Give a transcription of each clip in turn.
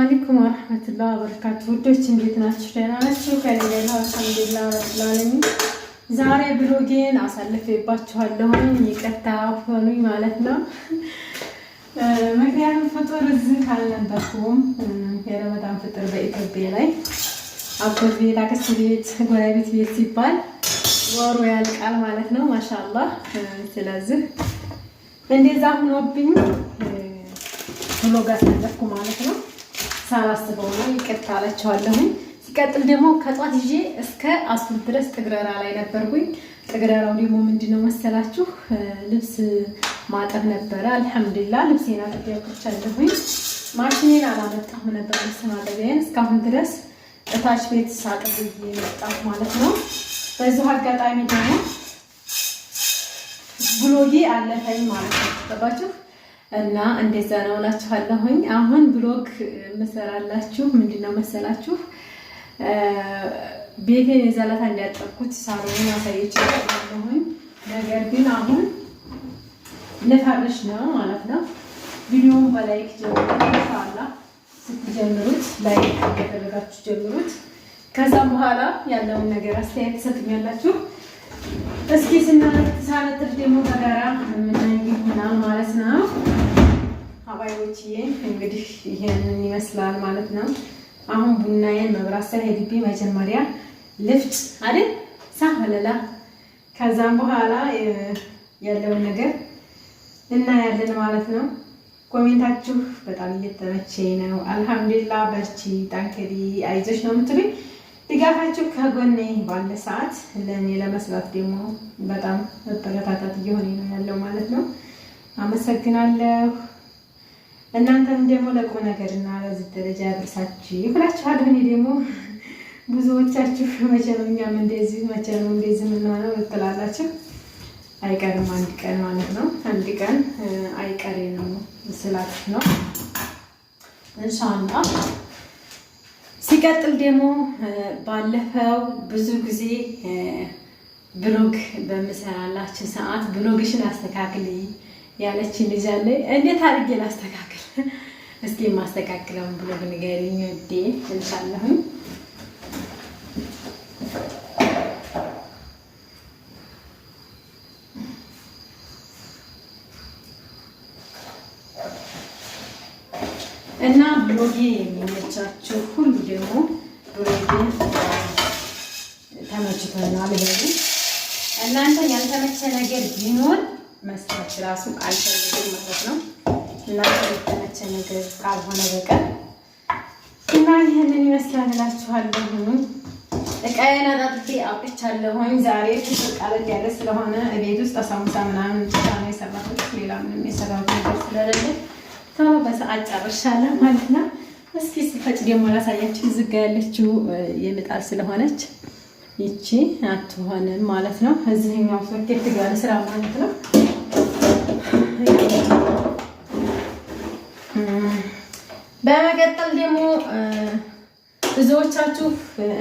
አለይኩም ወራህመቱላሂ ወበረካቱ። ውዶች እንዴት ናችሁ? ደህና ናችሁ? ከኔ ጋር አልሐምዱሊላህ ረብል ዓለሚን። ዛሬ ብሎጌን አሳልፌባችኋለሁ። ይቅርታ ሆኑኝ ማለት ነው። ምክንያቱም ፍጡር እዚህ አልነበርኩም። የረመዳን ፍጡር በኢትዮጵያ ላይ አጎት ቤት፣ አክስት ቤት፣ ጎረቤት ቤት ሲባል ወሩ ያልቃል ማለት ነው። ማሻአላህ። ስለዚህ እንደዛ ሆኖብኝ ብሎግ አሳለፍኩ ማለት ነው። ሳላስበው ነው ይቅርታ አላችኋለሁ። ሲቀጥል ደግሞ ከጧት ይዤ እስከ አስር ድረስ ጥግረራ ላይ ነበርኩኝ። ጥግረራው ደግሞ ምንድነው መሰላችሁ? ልብስ ማጠብ ነበረ። አልሐምዱሊላህ ልብሴን አጥቤያለሁኝ። ማሽኔን አላመጣሁም ነበር ልብስ ማጠቢያን እስካሁን ድረስ እታች ቤት ሳጥብ የመጣሁ ማለት ነው። በዚሁ አጋጣሚ ደግሞ ብሎጌ አለፈኝ ማለት ነው። ተባችሁ እና እንደዛ ነው እላችኋለሁኝ። አሁን ብሎግ መሰራላችሁ ምንድነው መሰላችሁ? ቤቴን የዘለታ እንዲያጠብኩት ሳሎን አሳይቻለሁኝ። ነገር ግን አሁን ልፈርሽ ነው ማለት ነው። ቪዲዮውን በላይክ ጀምሩ። ኢንሻአላህ ስትጀምሩት ላይክ ያደረጋችሁ ጀምሩት። ከዛም በኋላ ያለውን ነገር አስተያየት ትሰጡኛላችሁ። እስኪ ሳነጥፍ ደግሞ በጋራ ምን ይሆናል ማለት ነው። አባዮችዬ እንግዲህ ይሄንን ይመስላል ማለት ነው። አሁን ቡናዬን መብራት ሳይሄድብኝ መጀመሪያ ልፍጭ አይደል ሳህለላ። ከዛም በኋላ ያለውን ነገር እናያለን ማለት ነው። ኮሜንታችሁ በጣም እየተመቸኝ ነው። አልሐምዱሊላህ በርቺ፣ ጠንክሪ፣ አይዞሽ ነው የምትሉኝ። ድጋፋችሁ ከጎኔ ባለ ሰዓት ለእኔ ለመስራት ደግሞ በጣም መበረታታት እየሆነ ነው ያለው ማለት ነው። አመሰግናለሁ። እናንተም ደግሞ ለቁም ነገርና ለዚህ ደረጃ ያደርሳችሁ ይሁላችኋል። እኔ ደግሞ ብዙዎቻችሁ መቼ ነው እኛም እንደዚህ መቼ ነው እንደዚህ የምንሆነው ትላላችሁ። አይቀርም አንድ ቀን ማለት ነው። አንድ ቀን አይቀሬ ነው ስላችሁ ነው ኢንሻአላህ። ሲቀጥል ደግሞ ባለፈው ብዙ ጊዜ ብሎግ በምሰራላችሁ ሰዓት ብሎግሽን አስተካክሊ ያለችኝ ልጅ አለ። እንዴት አድርጌ ላስተካክል? እስኪ የማስተካክለውን ብሎግ ንገሪኝ ወዴ ኢንሻአላህ። እና ብሎጌ የሚመቻችሁ ሁሉ ደግሞ ብሎጌ ተመችቶናል በሉ። እናንተ ያልተመቸ ነገር ቢኖር መስራት ራሱ አልፈልግም ማለት ነው። እናንተ ያልተመቸ ነገር ካልሆነ በቀር እና ይሄንን ይመስላል እላችኋለሁ። እቃዬን አጣጥቤ አውጥቻለሁኝ። ዛሬ ፍቅር ቃለት ያለ ስለሆነ ቤት ውስጥ አሳሙሳ ምናምን ብቻ ነው የሰራሁት። ሌላ ምንም የሰራሁት ነገር ስለሌለ ቶሎ በሰዓት ጨርሻለሁ ማለት ነው። እስኪ ስፈጭ ደግሞ ላሳያችሁ። እዚህ ጋ ያለችው የምጣድ ስለሆነች ይቺ አትሆንም ማለት ነው። እዚህኛው ሶኬት ጋር ስራ ማለት ነው። በመቀጠል ደግሞ ብዙዎቻችሁ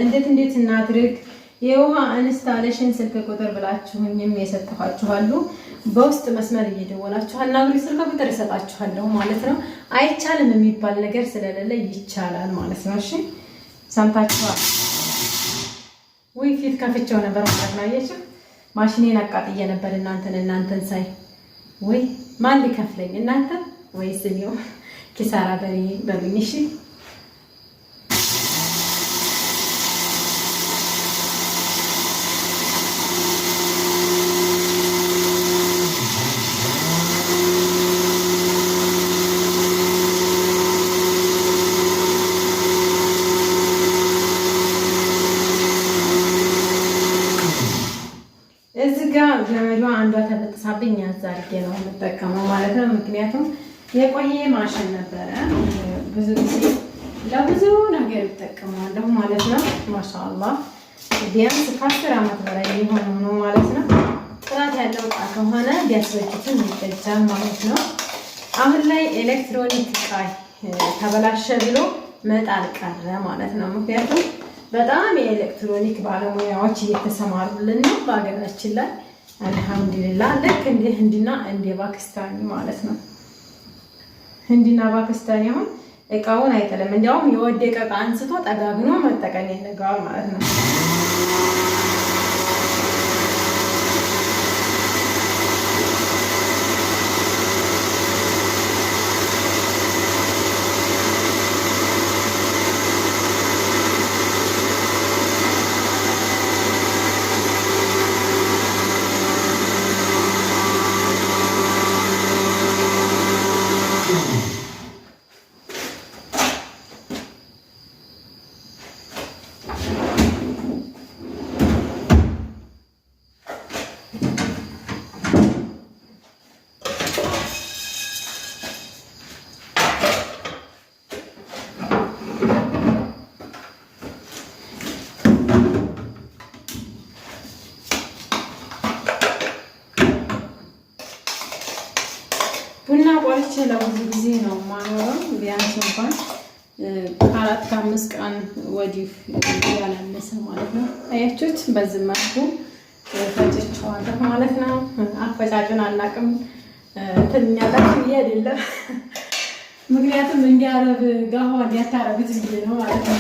እንዴት እናድርግ የውሃ ኢንስታሌሽን ስልክ ቁጥር ብላችሁኝ የሰጣችኋሉ። በውስጥ መስመር እየደወላችሁ አናግሩኝ፣ ስልክ ቁጥር እሰጣችኋለሁ ማለት ነው። አይቻልም የሚባል ነገር ስለሌለ ይቻላል ማለት ነው። እሺ ሰምታችኋል ወይ? ፊት ከፍቼው ነበር ማለት ነው። አያችሁ ማሽኔን አቃጥዬ ነበር እናንተን ሳይ። ወይ ማን ሊከፍለኝ እናንተ ወይስ እኔው? ኪሳራ በሉኝ እሺ። እዚህ ጋር ገመዷ አንዷ ተበጥሳብኝ ያዝ አድርጌ ነው የምጠቀመው ማለት ነው። ምክንያቱም የቆየ ማሽን ነበረ። ብዙ ጊዜ ለብዙ ነገር ይጠቀማለሁ ማለት ነው። ማሻአላህ ቢያንስ ከ10 ዓመት በላይ የሆነው ነው ማለት ነው። ጥራት ያለው ዕቃ ከሆነ ቢያስበጅትም ይፈጃል ማለት ነው። አሁን ላይ ኤሌክትሮኒክ ዕቃ ተበላሸ ብሎ መጣል ቀረ ማለት ነው። ምክንያቱም በጣም የኤሌክትሮኒክ ባለሙያዎች እየተሰማሩልን ነው በሀገራችን ላይ አልሐምዱሊላህ። ልክ እንደ ህንድና እንደ ፓኪስታን ማለት ነው። ህንድና ፓኪስታን አሁን እቃውን አይጥልም። እንዲያውም የወደቀ እቃ አንስቶ ጠጋግኖ መጠቀም ይነጋዋል ማለት ነው። ቡና ቆልቼ ለብዙ ጊዜ ነው የማኖረው። ቢያንስ እንኳን ከ4 ከ5 ቀን ወዲህ ያላነሰ ማለት ነው። አያችሁት? በዚህ መልኩ ፈጭቼዋለሁ ማለት ነው። አፈጫጩን አላውቅም ትኛላችሁ ብዬ አይደለም፣ ምክንያቱም እንዲያረብ ጋዋ እንዲያታረጉት ብዬ ነው ማለት ነው።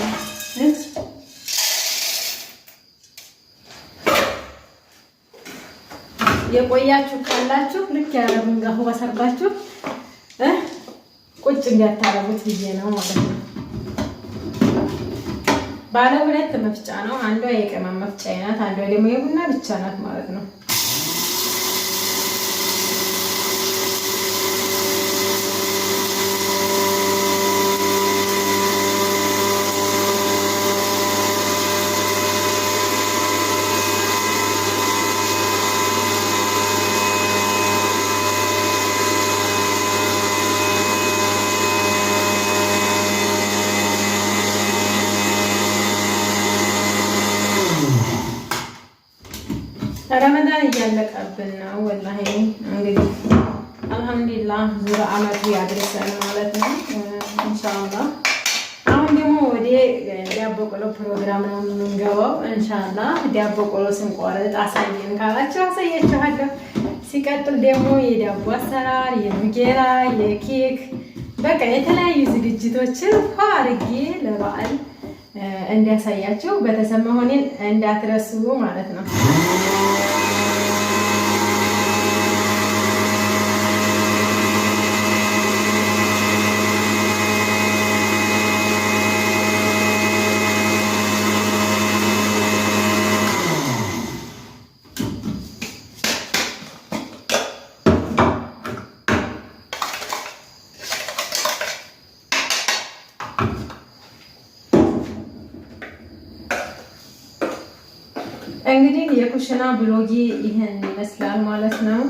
የቆያችሁ ካላችሁ ልክ ያረቡን ጋዋ ሰርባችሁ ቁጭ እንዲያታረጉት ብዬ ነው ማለት ነው። ባለ 2 መፍጫ ነው። አንዷ የቅመም መፍጫ ናት፣ አንዷ ደግሞ የቡና ብቻ ናት ማለት ነው። ረመዳን እያለቀብን ነው ወላሂ። እንግዲህ አልሐምዱሊላህ ዙር አመቱ ያድርሰን ማለት ነው ኢንሻአላህ። አሁን ደግሞ ወደ ዳቦ ቆሎ ፕሮግራም ነው የምንገባው ኢንሻአላህ። ዳቦ ቆሎ ስንቆርጥ አሳየን ካላችሁ አሳያችኋለሁ። ሲቀጥል ደግሞ የዳቦ አሰራር፣ የሙጌራ፣ የኬክ በቃ የተለያዩ ዝግጅቶችን አድርጌ ለበዓል እንዲያሳያችሁ በተሰማ ሆኔን እንዳትረሱ ማለት ነው። እንግዲህ የኩሽና ብሎጊ ይሄን ይመስላል ማለት ነው።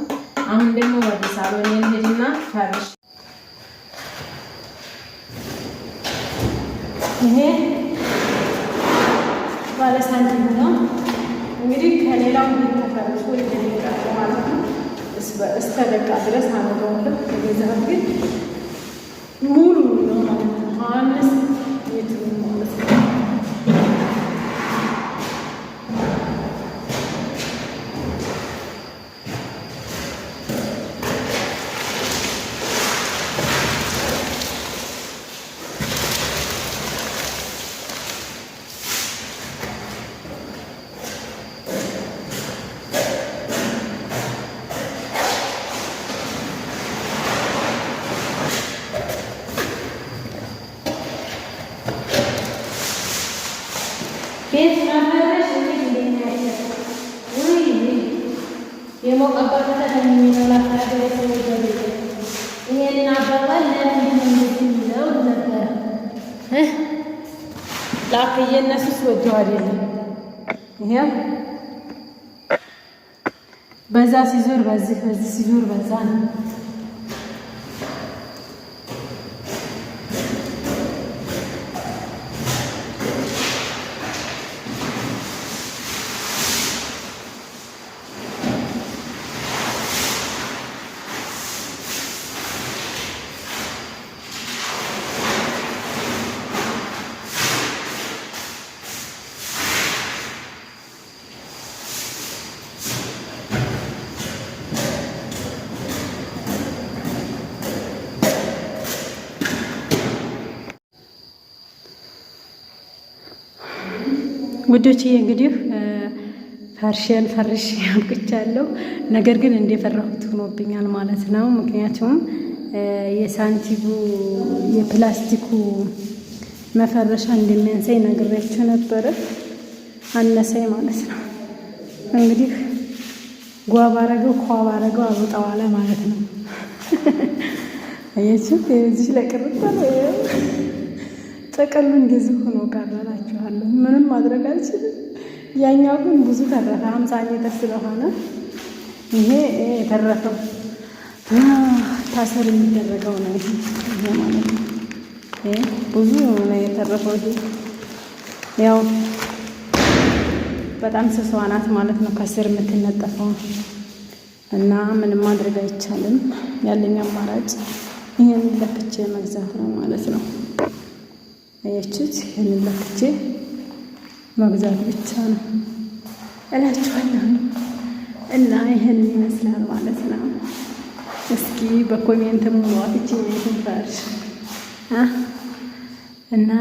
አሁን ደግሞ ወደ ሳሎን እንሄድና ፈርሽ። ይሄ ባለ ሳንቲም ነው እንግዲህ ከሌላው ተፈርሾ ይደረጋል ማለት ነው። እስከ ደቃ ድረስ አመጣው ከገዛው ግን ሙሉ ነው ማለት ነው። አሁንስ የቱ ማለት ነው ላክዬ እነሱስ ወደው አይደለም። ይሄ በዛ ሲዞር በዚህ ሲዞር በዛ ነው። ውዶችዬ እንግዲህ ፈርሼን ፈርሽ ያብቅቻለሁ። ነገር ግን እንደፈራሁት ሆኖብኛል ማለት ነው። ምክንያቱም የሳንቲሙ የፕላስቲኩ መፈረሻ እንደሚያንሰኝ ነግሬያችሁ ነበረ። አነሰኝ ማለት ነው። እንግዲህ ጓባረገው ኳባረገው አልወጣዋለ ማለት ነው። አያችሁ እዚህ ለቅርታ ጥቅሉ እንደዚህ ሆኖ ቀረላችኋለሁ። ምንም ማድረግ አልችልም። ያኛው ግን ብዙ ተረፈ 50 ሜትር ስለሆነ ይሄ የተረፈው ታሰር የሚደረገው ነው። ይሄ ማለት ነው። ይሄ ብዙ ነው የተረፈው። ይሄ ያው በጣም ስሷ ናት ማለት ነው ከስር የምትነጠፈው እና ምንም ማድረግ አይቻልም። ያለኝ አማራጭ ይሄን ለክቼ መግዛት ነው ማለት ነው። አያችሁት? ይሄን ለክቼ መግዛት ብቻ ነው እላችኋለሁ። እና ይሄን ይመስላል ማለት ነው። እስኪ በኮሜንት ሙዋፍቺ ይፈርሽ እና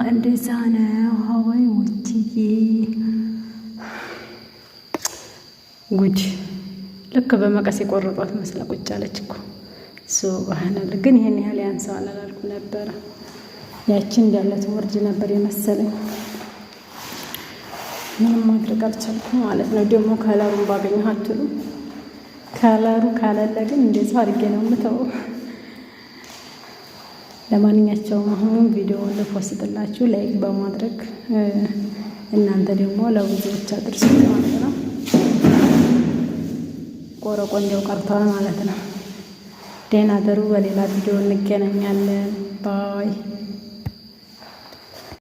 እንደዛ ነው። ሀዋይ ወጪዬ ጉድ ልክ በመቀስ የቆረጧት መስላ ቁጭ አለች እኮ ሱብሃንአላ። ግን ይሄን ያህል ያንሰዋል አላልኩ ነበረ። ያቺን እንዳለ ትወርድ ነበር የመሰለኝ። ምንም ማድረግ አልቻልኩም ማለት ነው። ደግሞ ከለሩን ባገኘሁ አትሉ። ከለሩ ካለለ ግን እንደዚሁ አድርጌ ነው የምተወው። ለማንኛቸውም አሁን ቪዲዮውን ልፖስትላችሁ ላይክ በማድረግ እናንተ ደግሞ ለብዙዎች አድርሱት ማለት ነው። ቆረቆ እንደው ቀርቷል ማለት ነው። ደህና ደሩ። በሌላ ቪዲዮ እንገናኛለን። ባይ